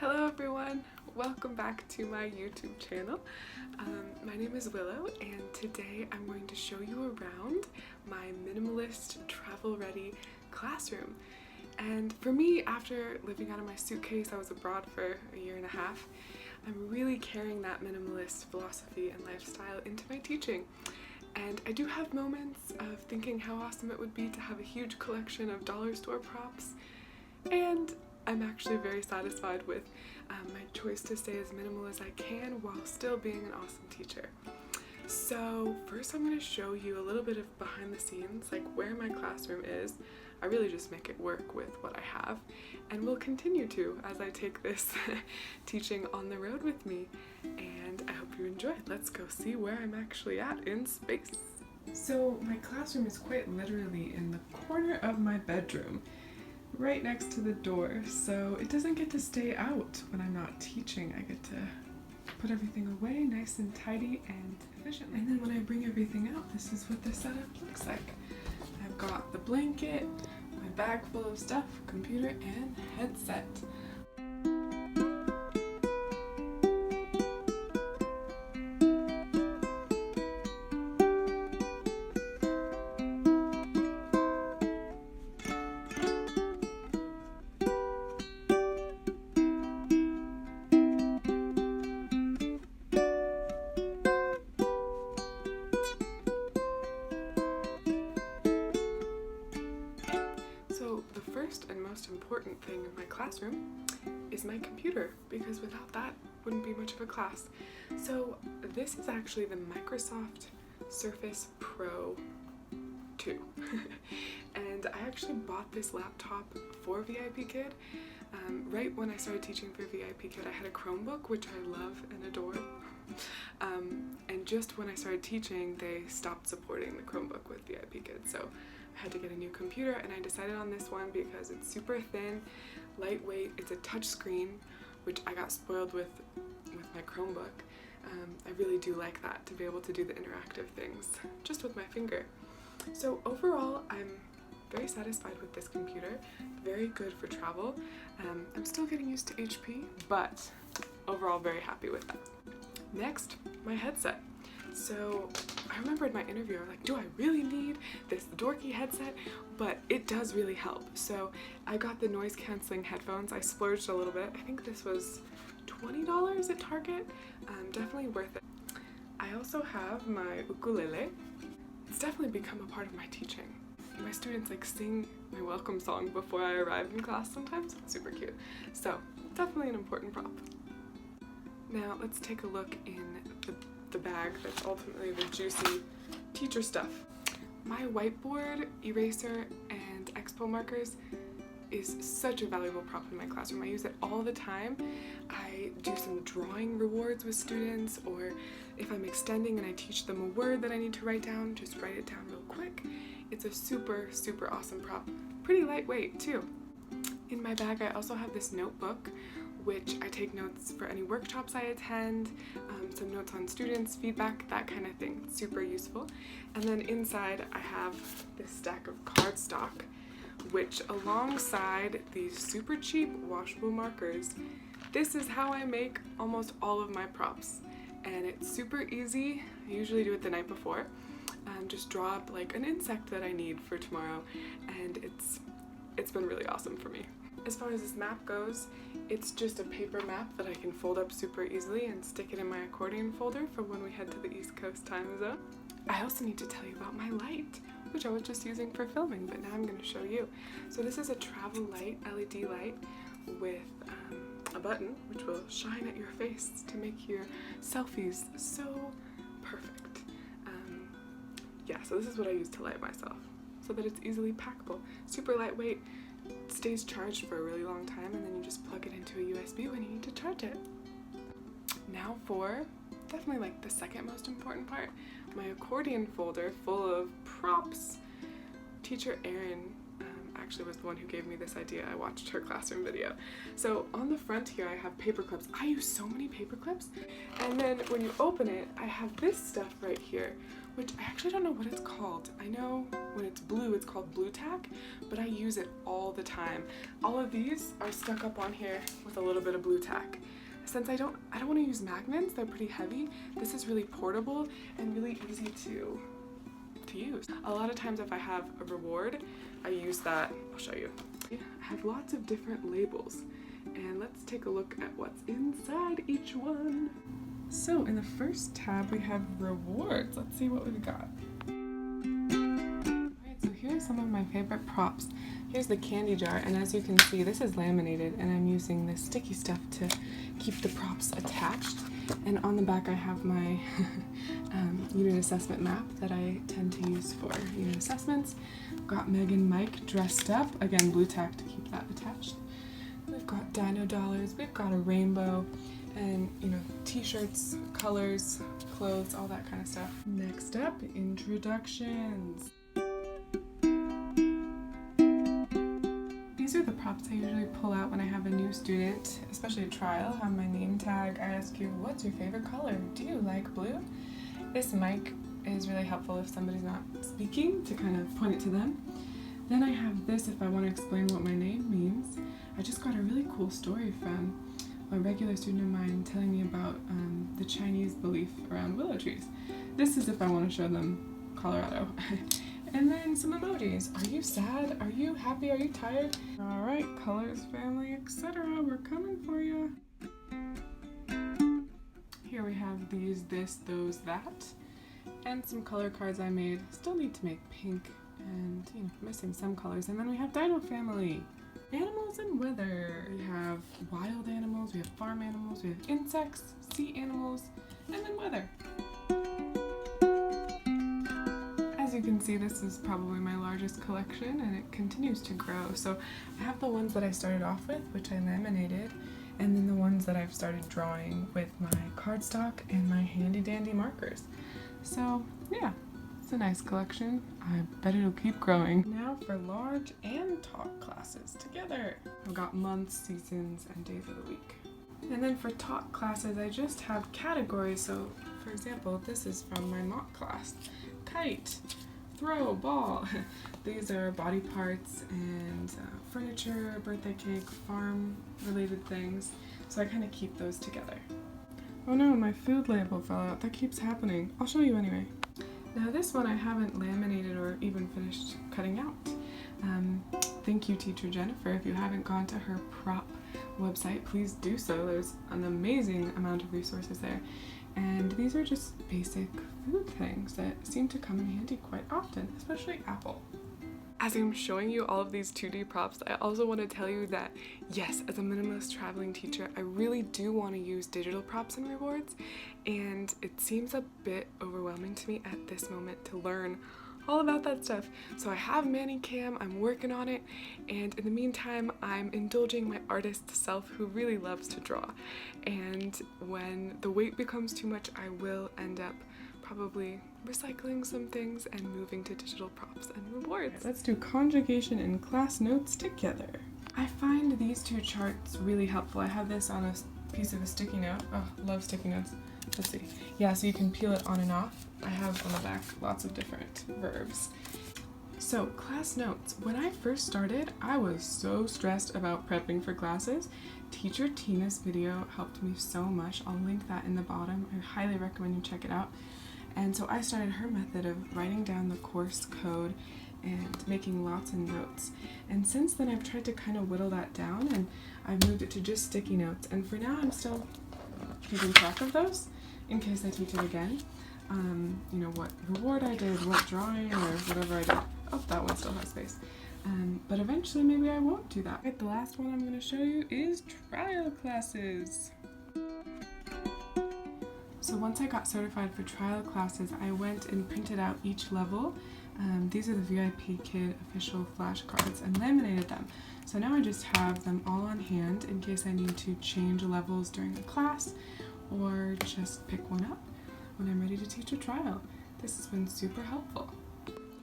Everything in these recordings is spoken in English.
Hello everyone, welcome back to my YouTube channel. My name is Willow and today I'm going to show you around my minimalist travel ready classroom. And for me, after living out of my suitcase, I was abroad for a year and a half, I'm really carrying that minimalist philosophy and lifestyle into my teaching. And I do have moments of thinking how awesome it would be to have a huge collection of dollar store props, and I'm actually very satisfied with my choice to stay as minimal as I can while still being an awesome teacher. So first I'm going to show you a little bit of behind the scenes, like where my classroom is. I really just make it work with what I have, and will continue to as I take this teaching on the road with me. And I hope you enjoy. Let's go see where I'm actually at in space. So my classroom is quite literally in the corner of my bedroom, right next to the door, so it doesn't get to stay out when I'm not teaching. I get to put everything away nice and tidy and efficiently. And then when I bring everything out, this is what the setup looks like. I've got the blanket, my bag full of stuff, computer, and headset. So the first and most important thing in my classroom is my computer, because without that wouldn't be much of a class. So this is actually the Microsoft Surface Pro 2. And I actually bought this laptop for VIPKID. Right when I started teaching for VIPKID, I had a Chromebook, which I love and adore. And just when I started teaching, they stopped supporting the Chromebook with VIPKID. So I had to get a new computer, and I decided on this one because it's super thin, lightweight, it's a touch screen, which I got spoiled with my Chromebook. I really do like that, to be able to do the interactive things just with my finger. So overall, I'm very satisfied with this computer, very good for travel. I'm still getting used to HP, but overall very happy with that. Next, my headset. So I remember in my interview, I was like, do I really need this dorky headset? But it does really help. So I got the noise canceling headphones. I splurged a little bit. I think this was $20 at Target. Definitely worth it. I also have my ukulele. It's definitely become a part of my teaching. My students like sing my welcome song before I arrive in class sometimes. It's super cute. So definitely an important prop. Now let's take a look in the bag that's ultimately the juicy teacher stuff. My whiteboard, eraser, and expo markers is such a valuable prop in my classroom. I use it all the time. I do some drawing rewards with students, or if I'm extending and I teach them a word that I need to write down, just write it down real quick. It's a super, super awesome prop. Pretty lightweight too. In my bag, I also have this notebook, which I take notes for any workshops I attend, some notes on students, feedback, that kind of thing. Super useful. And then inside I have this stack of cardstock, which alongside these super cheap washable markers, this is how I make almost all of my props. And it's super easy. I usually do it the night before. Just draw up like an insect that I need for tomorrow, and it's been really awesome for me. As far as this map goes, it's just a paper map that I can fold up super easily and stick it in my accordion folder for when we head to the East Coast time zone. I also need to tell you about my light, which I was just using for filming, but now I'm going to show you. So this is a travel light, LED light, with a button which will shine at your face to make your selfies so perfect. Yeah, so this is what I use to light myself, so that it's easily packable. Super lightweight. It stays charged for a really long time, and then you just plug it into a USB when you need to charge it. Now for definitely like the second most important part, my accordion folder full of props. Teacher Erin actually was the one who gave me this idea. I watched her classroom video. So on the front here I have paper clips. I use so many paper clips. And then when you open it, I have this stuff right here, which I actually don't know what it's called. I know when it's blue, it's called blue tack, but I use it all the time. All of these are stuck up on here with a little bit of blue tack. Since I don't want to use magnets, they're pretty heavy, this is really portable and really easy to use. A lot of times if I have a reward, I use that. I'll show you. I have lots of different labels, and let's take a look at what's inside each one. So in the first tab we have rewards. Let's see what we've got. Alright, so here's some of my favorite props. Here's the candy jar, and as you can see, this is laminated, and I'm using this sticky stuff to keep the props attached. And on the back I have my unit assessment map that I tend to use for unit assessments. Got Meg and Mike dressed up, again blue tack to keep that attached. We've got dino dollars, we've got a rainbow, and t-shirts, colors, clothes, all that kind of stuff. Next up, introductions. These are the props I usually pull out when I have a new student, especially a trial. I have my name tag. I ask you, what's your favorite color? Do you like blue? This mic is really helpful if somebody's not speaking, to kind of point it to them. Then I have this if I want to explain what my name means. I just got a really cool story from a regular student of mine telling me about the Chinese belief around willow trees. This is if I want to show them Colorado. And then some emojis. Are you sad? Are you happy? Are you tired? Alright, colors, family, etc. We're coming for you. Here we have these, this, those, that. And some color cards I made. Still need to make pink and missing some colors. And then we have Dino Family. Animals and weather. We have wild animals, we have farm animals, we have insects, sea animals, and then weather. As you can see, this is probably my largest collection, and it continues to grow. So I have the ones that I started off with, which I laminated, and then the ones that I've started drawing with my cardstock and my handy dandy markers. So yeah, it's a nice collection. I bet it'll keep growing. Now for large and talk classes together. I've got months, seasons, and days of the week. And then for talk classes, I just have categories. So for example, this is from my mock class. Kite, throw, ball. These are body parts and furniture, birthday cake, farm related things. So I kind of keep those together. Oh no, my food label fell out. That keeps happening. I'll show you anyway. Now this one I haven't laminated or even finished cutting out. Thank you, teacher Jennifer. If you haven't gone to her prop website, please do so. There's an amazing amount of resources there. And these are just basic food things that seem to come in handy quite often, especially apple. As I'm showing you all of these 2D props, I also want to tell you that yes, as a minimalist traveling teacher, I really do want to use digital props and rewards, and it seems a bit overwhelming to me at this moment to learn all about that stuff. So I have ManiCam, I'm working on it, and in the meantime I'm indulging my artist self who really loves to draw. And when the weight becomes too much, I will end up probably recycling some things and moving to digital props and rewards. Right, let's do conjugation and class notes together. I find these two charts really helpful. I have this on a piece of a sticky note. Oh, love sticky notes. Let's see. Yeah, so you can peel it on and off. I have on the back lots of different verbs. So, class notes. When I first started, I was so stressed about prepping for classes. Teacher Tina's video helped me so much. I'll link that in the bottom. I highly recommend you check it out. And so I started her method of writing down the course code and making lots of notes. And since then I've tried to kind of whittle that down, and I've moved it to just sticky notes. And for now I'm still keeping track of those in case I teach it again. What reward I did, what drawing, or whatever I did. Oh, that one still has space. But eventually maybe I won't do that. Right, the last one I'm going to show you is trial classes. So once I got certified for trial classes, I went and printed out each level. These are the VIPKID official flashcards, and laminated them. So now I just have them all on hand in case I need to change levels during the class or just pick one up when I'm ready to teach a trial. This has been super helpful.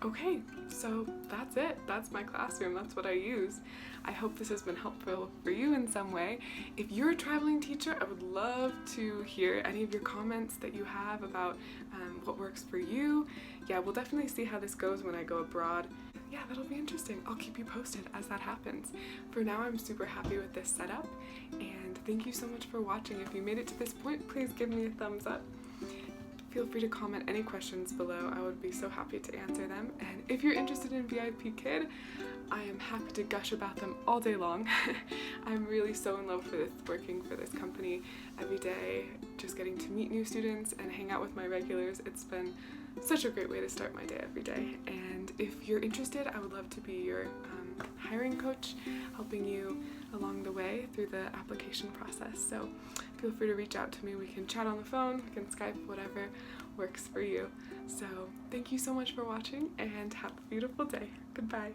Okay, so that's it. That's my classroom. That's what I use. I hope this has been helpful for you in some way. If you're a traveling teacher, I would love to hear any of your comments that you have about what works for you. Yeah, we'll definitely see how this goes when I go abroad. Yeah, that'll be interesting. I'll keep you posted as that happens. For now, I'm super happy with this setup, and thank you so much for watching. If you made it to this point, please give me a thumbs up. Feel free to comment any questions below. I would be so happy to answer them. And if you're interested in VIPKID, I am happy to gush about them all day long. I'm really so in love with working for this company every day, just getting to meet new students and hang out with my regulars. It's been such a great way to start my day every day. And if you're interested, I would love to be your hiring coach, helping you along the way through the application process. So feel free to reach out to me. We can chat on the phone, we can Skype, whatever works for you. So thank you so much for watching, and have a beautiful day. Goodbye.